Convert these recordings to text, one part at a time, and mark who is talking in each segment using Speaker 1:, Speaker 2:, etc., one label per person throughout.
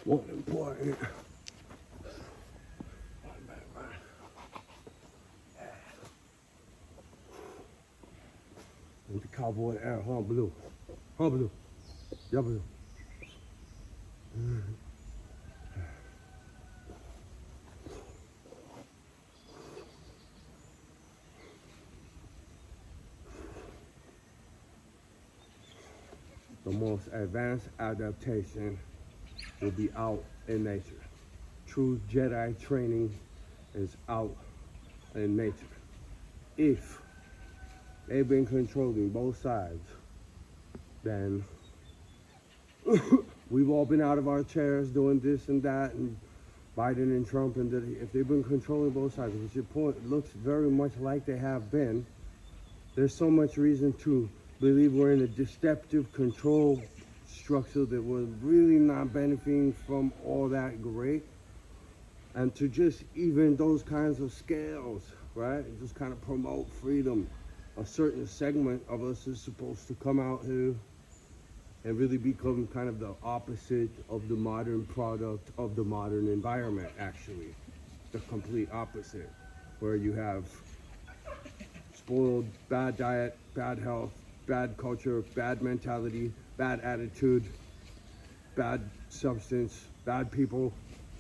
Speaker 1: One important. And the cowboy air, huh, Blue? Huh, Blue? Yeah, Blue. The most advanced adaptation will be out in nature. True Jedi training is out in nature. If they've been controlling both sides, then we've all been out of our chairs doing this and that, and Biden and Trump, and that if they've been controlling both sides, which your point looks very much like they have been, there's so much reason to believe we're in a deceptive control structure that we're really not benefiting from all that great. And to just even those kinds of scales, right? Just kind of promote freedom. A certain segment of us is supposed to come out here and really become kind of the opposite of the modern product of the modern environment, actually. The complete opposite, where you have spoiled, bad diet, bad health, bad culture, bad mentality, bad attitude, bad substance, bad people,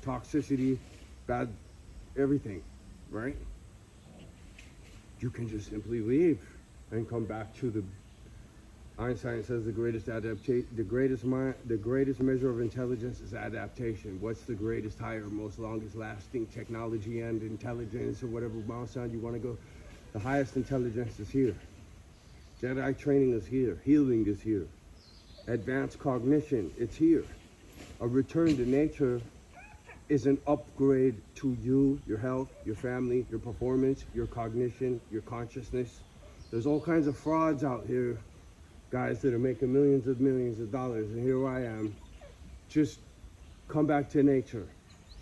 Speaker 1: toxicity, bad everything, right? You can just simply leave and come back to the Einstein says the greatest measure of intelligence is adaptation. What's the greatest, higher, most longest lasting technology and intelligence, or whatever milestone you want to go? The highest intelligence is here. Jedi training is here. Healing is here. Advanced cognition, it's here. A return to nature is an upgrade to you, your health, your family, your performance, your cognition, your consciousness. There's all kinds of frauds out here, guys, that are making millions of dollars, and here I am. Just come back to nature.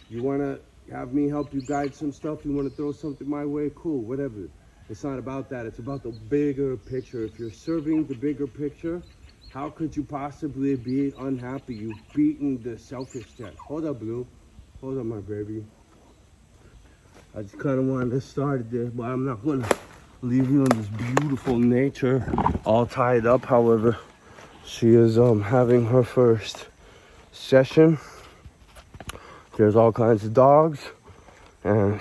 Speaker 1: You want to have me help you guide some stuff? You want to throw something my way? Cool, whatever. It's not about that. It's about the bigger picture. If you're serving the bigger picture, how could you possibly be unhappy? You've beaten the selfish test. Hold up, Blue. Hold up, my baby. I just kind of wanted to start there, but I'm not going to leave you in this beautiful nature all tied up. However, she is having her first session. There's all kinds of dogs, and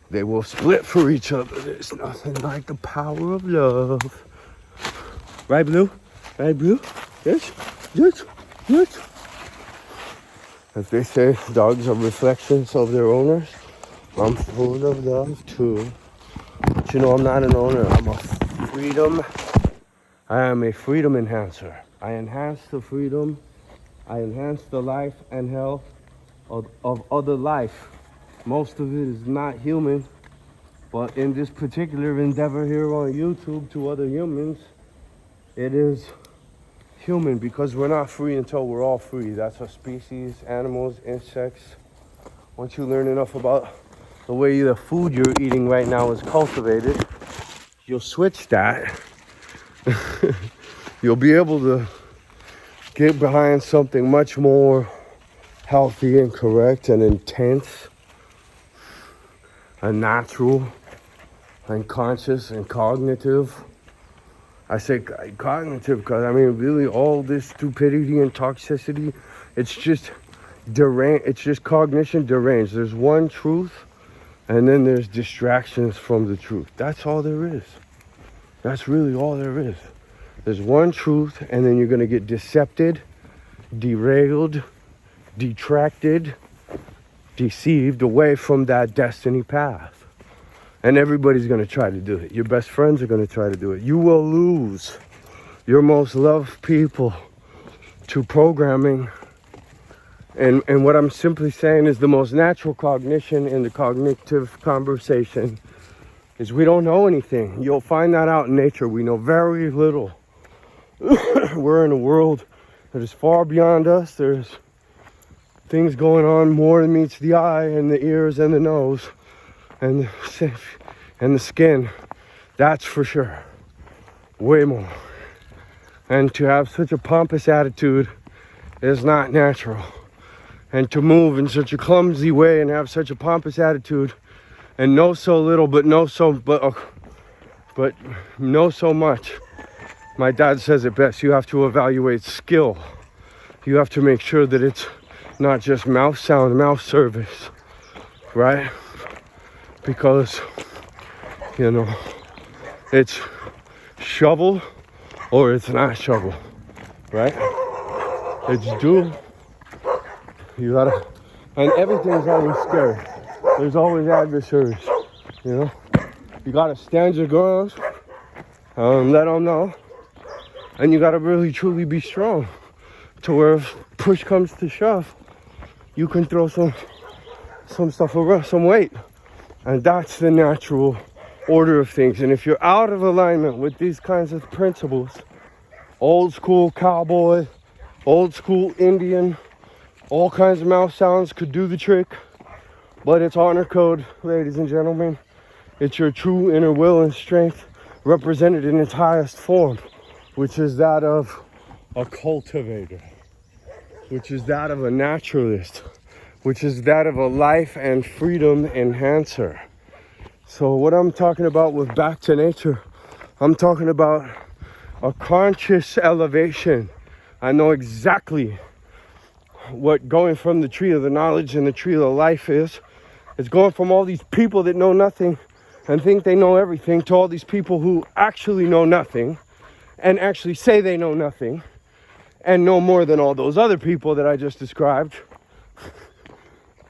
Speaker 1: they will split for each other. There's nothing like the power of love. Right, Blue? Right, Blue? Yes? Yes? Yes? As they say, dogs are reflections of their owners. I'm full of love too. But you know, I'm not an owner. I am a freedom enhancer. I enhance the freedom. I enhance the life and health of other life. Most of it is not human, but in this particular endeavor here on YouTube to other humans, it is human, because we're not free until we're all free. That's our species, animals, insects. Once you learn enough about the way the food you're eating right now is cultivated, you'll switch that. You'll be able to get behind something much more healthy and correct and intense and natural and conscious and cognitive. I say cognitive because, I mean, really all this stupidity and toxicity, it's just deranged. It's just cognition deranged. There's one truth, and then there's distractions from the truth. That's all there is. That's really all there is. There's one truth, and then you're going to get decepted, derailed, detracted, deceived away from that destiny path. And everybody's going to try to do it. Your best friends are going to try to do it. You will lose your most loved people to programming. And what I'm simply saying is the most natural cognition in the cognitive conversation is we don't know anything. You'll find that out in nature. We know very little. We're in a world that is far beyond us. There's things going on more than meets the eye and the ears and the nose and the skin. That's for sure. Way more. And to have such a pompous attitude is not natural. and to move in such a clumsy way and have such a pompous attitude and know so little but know so much. My dad says it best. You have to evaluate skill. You have to make sure that it's not just mouth sound, mouth service, right? Because, you know, it's shovel or it's not shovel, right? It's do. You gotta, and everything's always scary. There's always adversaries, you know? You gotta stand your ground, let them know, and you gotta really truly be strong to where if push comes to shove, you can throw some stuff around, some weight. And that's the natural order of things. And if you're out of alignment with these kinds of principles, old school cowboy, old school Indian, all kinds of mouth sounds could do the trick, but it's honor code, ladies and gentlemen. It's your true inner will and strength represented in its highest form, which is that of a cultivator, which is that of a naturalist, which is that of a life and freedom enhancer. So what I'm talking about with back to nature, I'm talking about a conscious elevation. I know exactly what going from the tree of the knowledge and the tree of the life is. It's going from all these people that know nothing and think they know everything to all these people who actually know nothing and actually say they know nothing and know more than all those other people that I just described,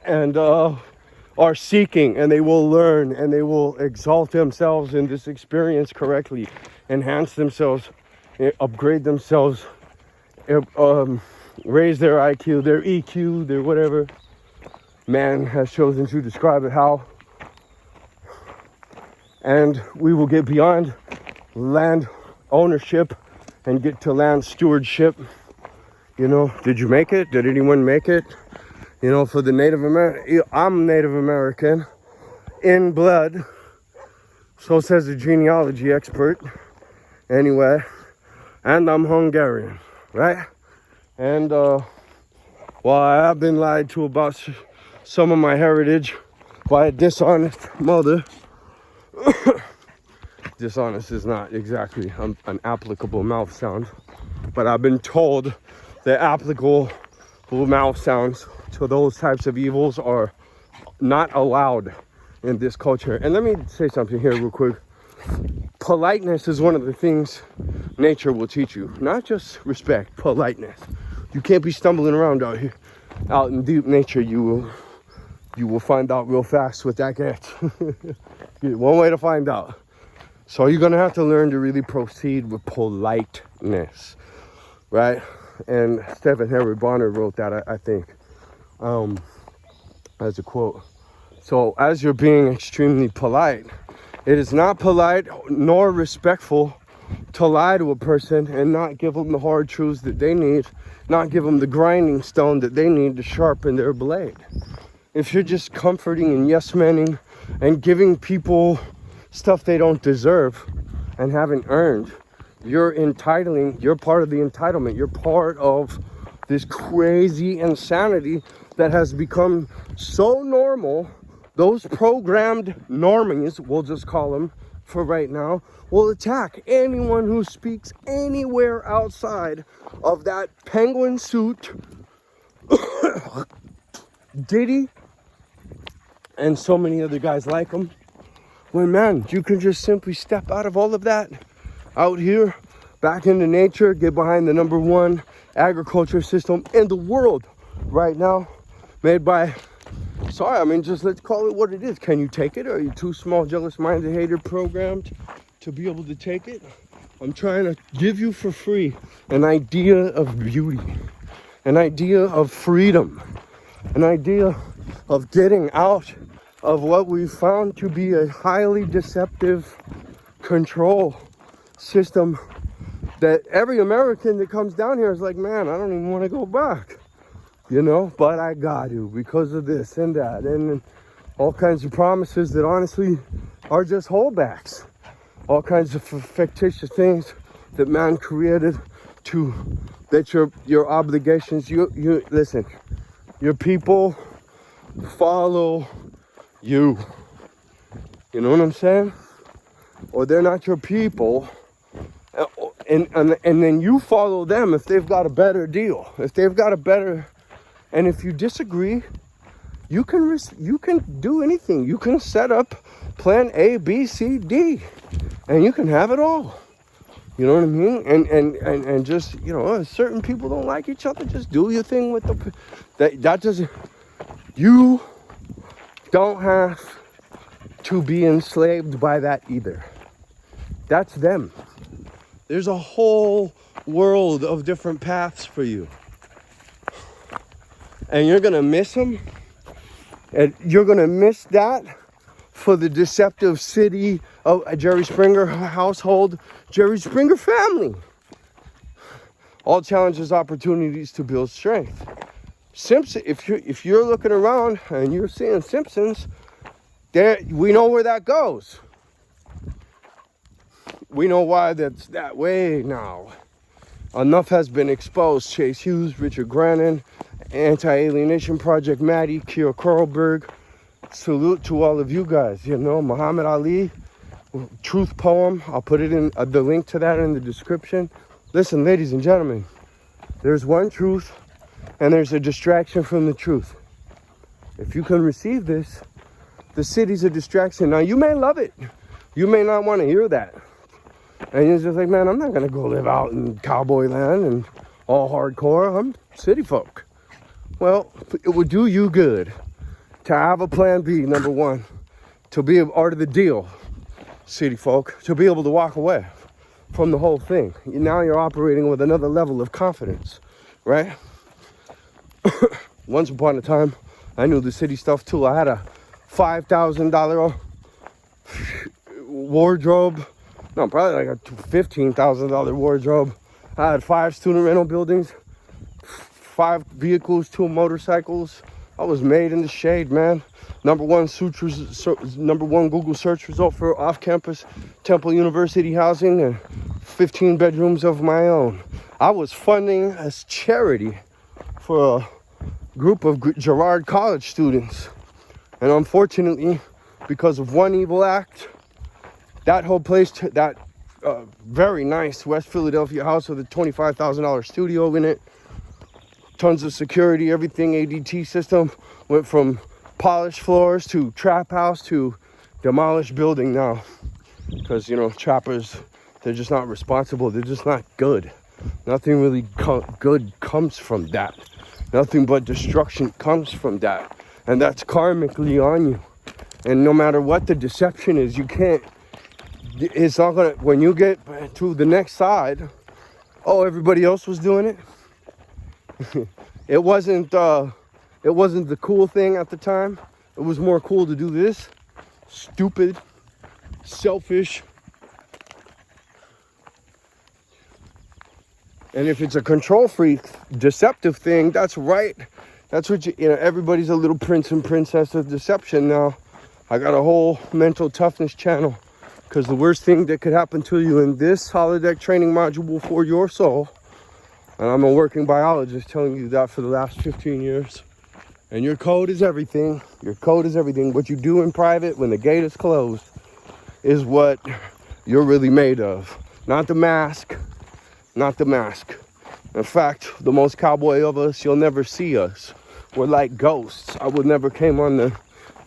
Speaker 1: and are seeking, and they will learn, and they will exalt themselves in this experience correctly, enhance themselves, upgrade themselves, raise their IQ, their EQ, their whatever man has chosen to describe it how. And we will get beyond land ownership and get to land stewardship. You know, did you make it? Did anyone make it? You know, for the Native American, I'm Native American in blood. So says the genealogy expert. Anyway, and I'm Hungarian, right? And well, I have been lied to about some of my heritage by a dishonest mother. Dishonest is not exactly an applicable mouth sound, but I've been told that applicable mouth sounds to those types of evils are not allowed in this culture. And let me say something here real quick. Politeness is one of the things nature will teach you. Not just respect, politeness. You can't be stumbling around out here, out in deep nature. You will find out real fast what that gets. One way to find out. So you're gonna have to learn to really proceed with politeness, right? And Stephen Henry Bonner wrote that, I think, as a quote. So as you're being extremely polite, it is not polite nor respectful to lie to a person and not give them the hard truths that they need, not give them the grinding stone that they need to sharpen their blade. If you're just comforting and yes-manning and giving people stuff they don't deserve and haven't earned, you're part of the entitlement. You're part of this crazy insanity that has become so normal. Those programmed normies, we'll just call them for right now, will attack anyone who speaks anywhere outside of that penguin suit, Diddy, and so many other guys like him. When, man, you can just simply step out of all of that, out here, back into nature, get behind the #1 agriculture system in the world right now, made by, just let's call it what it is. Can you take it? Are you too small, jealous-minded, hater programmed to be able to take it? I'm trying to give you for free an idea of beauty, an idea of freedom, an idea of getting out of what we found to be a highly deceptive control system that every American that comes down here is like, man, I don't even want to go back, but I got to because of this and that, and all kinds of promises that honestly are just holdbacks, all kinds of fictitious things that man created that your obligations, you listen, Your people follow you. You know what I'm saying? Or they're not your people. And then you follow them if they've got a better deal. If they've got a better... And if you disagree, you can do anything. You can set up plan A, B, C, D. And you can have it all. You know what I mean? And just, you know, certain people don't like each other. Just do your thing with that doesn't... You don't have to be enslaved by that either. That's them. There's a whole world of different paths for you. And you're going to miss them. And you're going to miss that for the deceptive city of a Jerry Springer household, Jerry Springer family. All challenges, opportunities to build strength. Simpson, if you're looking around and you're seeing Simpsons, there we know where that goes. We know why that's that way now. Enough has been exposed. Chase Hughes, Richard Grannon, Anti-Alienation Project, Maddie, Kira Korlberg. Salute to all of you guys. You know, Muhammad Ali, truth poem. I'll put it in the link to that in the description. Listen, ladies and gentlemen, there's one truth and there's a distraction from the truth. If you can receive this, the city's a distraction. Now, you may love it. You may not want to hear that. And you're just like, man, I'm not going to go live out in cowboy land and all hardcore. I'm city folk. Well, it would do you good to have a plan B, number one, to be a part of the deal, city folk, to be able to walk away from the whole thing. Now you're operating with another level of confidence, right? Once upon a time, I knew the city stuff too. I had a $5,000 wardrobe. No, probably like a $15,000 wardrobe. I had 5 student rental buildings, 5 vehicles, 2 motorcycles. I was made in the shade, man. Number one Google search result for off-campus Temple University housing and 15 bedrooms of my own. I was funding as charity for a group of Girard College students. And unfortunately, because of one evil act, that whole place, that very nice West Philadelphia house with a $25,000 studio in it, tons of security, everything, ADT system, went from polished floors to trap house to demolished building now. Because, you know, trappers, they're just not responsible. They're just not good. Nothing really good comes from that. Nothing but destruction comes from that. And that's karmically on you. And no matter what the deception is, you can't, it's not gonna, when you get to the next side, oh, everybody else was doing it. It wasn't the cool thing at the time. It was more cool to do this. Stupid, selfish. And if it's a control freak, deceptive thing, that's right. That's what you know, everybody's a little prince and princess of deception now. I got a whole mental toughness channel. Because the worst thing that could happen to you in this holodeck training module for your soul, and I'm a working biologist telling you that for the last 15 years, and your code is everything. Your code is everything. What you do in private when the gate is closed is what you're really made of. Not the mask. Not the mask. In fact, the most cowboy of us, you'll never see us. We're like ghosts. I would never came on the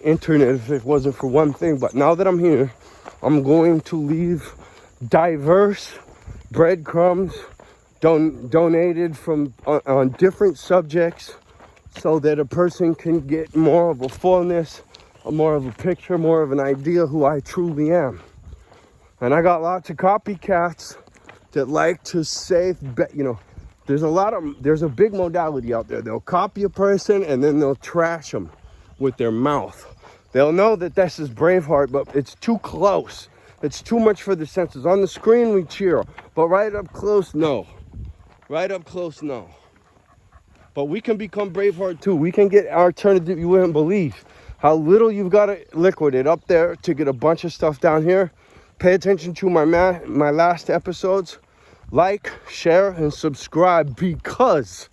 Speaker 1: internet if it wasn't for one thing. But now that I'm here, I'm going to leave diverse breadcrumbs donated from on different subjects so that a person can get more of a fullness, more of a picture, more of an idea who I truly am. And I got lots of copycats that like to say, you know, there's a big modality out there. They'll copy a person and then they'll trash them with their mouth. They'll know that this is Braveheart, but it's too close. It's too much for the senses. On the screen, we cheer, but right up close, no. Right up close, no. But we can become Braveheart too. We can get our alternative. You wouldn't believe how little you've got to liquidate up there to get a bunch of stuff down here. Pay attention to my last episodes. Like, share, and subscribe because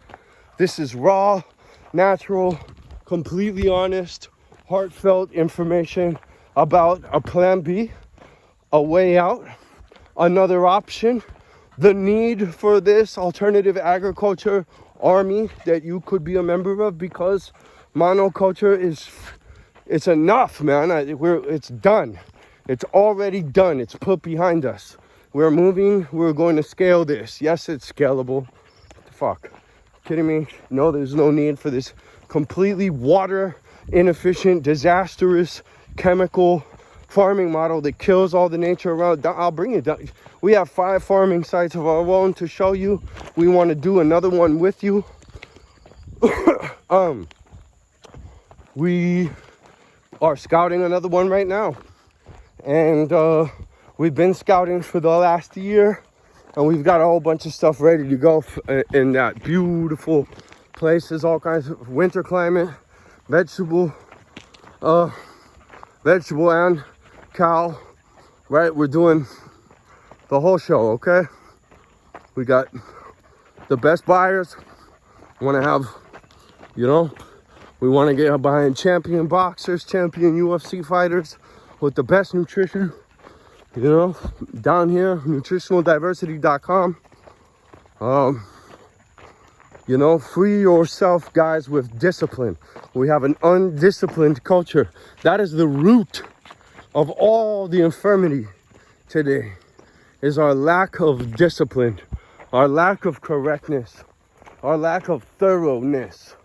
Speaker 1: this is raw. natural, completely honest, heartfelt information about a plan B, a way out, another option, the need for this alternative agriculture army that you could be a member of, because monoculture it's enough, man. It's done. It's already done. It's put behind us. We're moving. We're going to scale this. Yes, it's scalable. What the fuck? Kidding me? No, there's no need for this completely water inefficient, disastrous, chemical farming model that kills all the nature around. I'll bring it down. We have 5 farming sites of our own to show you. We want to do another one with you. We are scouting another one right now, and we've been scouting for the last year, and we've got a whole bunch of stuff ready to go in that beautiful place. There's all kinds of winter climate, vegetable and cow, right? We're doing the whole show, okay? We got the best buyers. Want to have, we want to get behind champion boxers, champion UFC fighters with the best nutrition, down here, nutritionaldiversity.com. Free yourself, guys, with discipline. We have an undisciplined culture. That is the root of all the infirmity today, is our lack of discipline, our lack of correctness, our lack of thoroughness,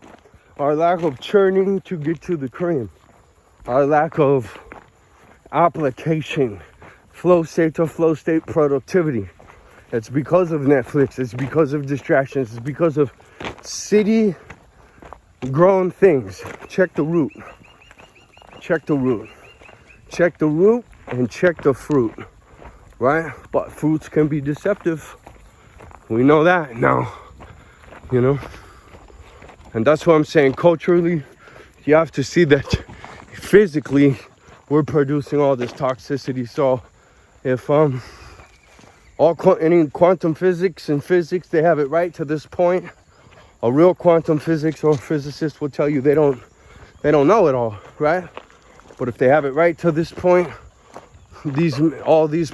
Speaker 1: our lack of churning to get to the cream, our lack of application, flow state to flow state productivity. It's because of Netflix, it's because of distractions, it's because of city grown things. Check the root. Check the root. Check the root and check the fruit, right? But fruits can be deceptive. We know that now, And that's what I'm saying. Culturally, you have to see that physically we're producing all this toxicity. So if any quantum physics and physics, they have it right to this point. A real quantum physics or physicist will tell you they don't know it all, right? But if they have it right to this point, all these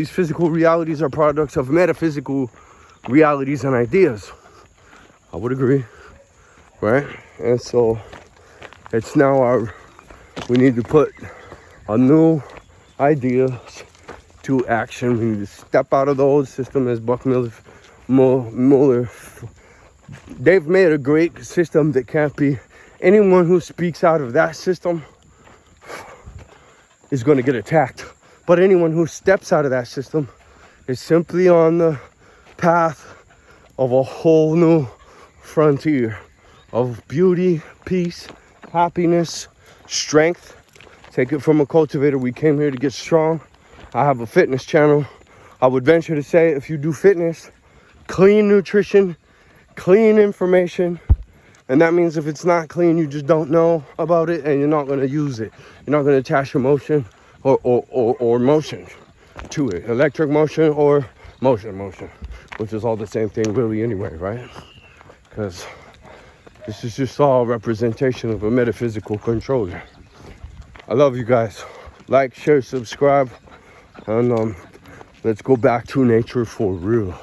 Speaker 1: physical realities are products of metaphysical realities and ideas. I would agree, right? And so it's now we need to put a new ideas to action. We need to step out of the old system, as Buckmuller, they've made a great system that can't be, anyone who speaks out of that system is going to get attacked. But anyone who steps out of that system is simply on the path of a whole new frontier of beauty, peace, happiness, strength. Take it from a cultivator. We came here to get strong. I have a fitness channel. I would venture to say, if you do fitness, clean nutrition, clean information, and that means if it's not clean, you just don't know about it and you're not going to use it. You're not going to attach emotion or motion to it. Electric motion or motion, which is all the same thing really anyway, right? Because this is just all a representation of a metaphysical controller. I love you guys. Like, share, subscribe, and let's go back to nature for real.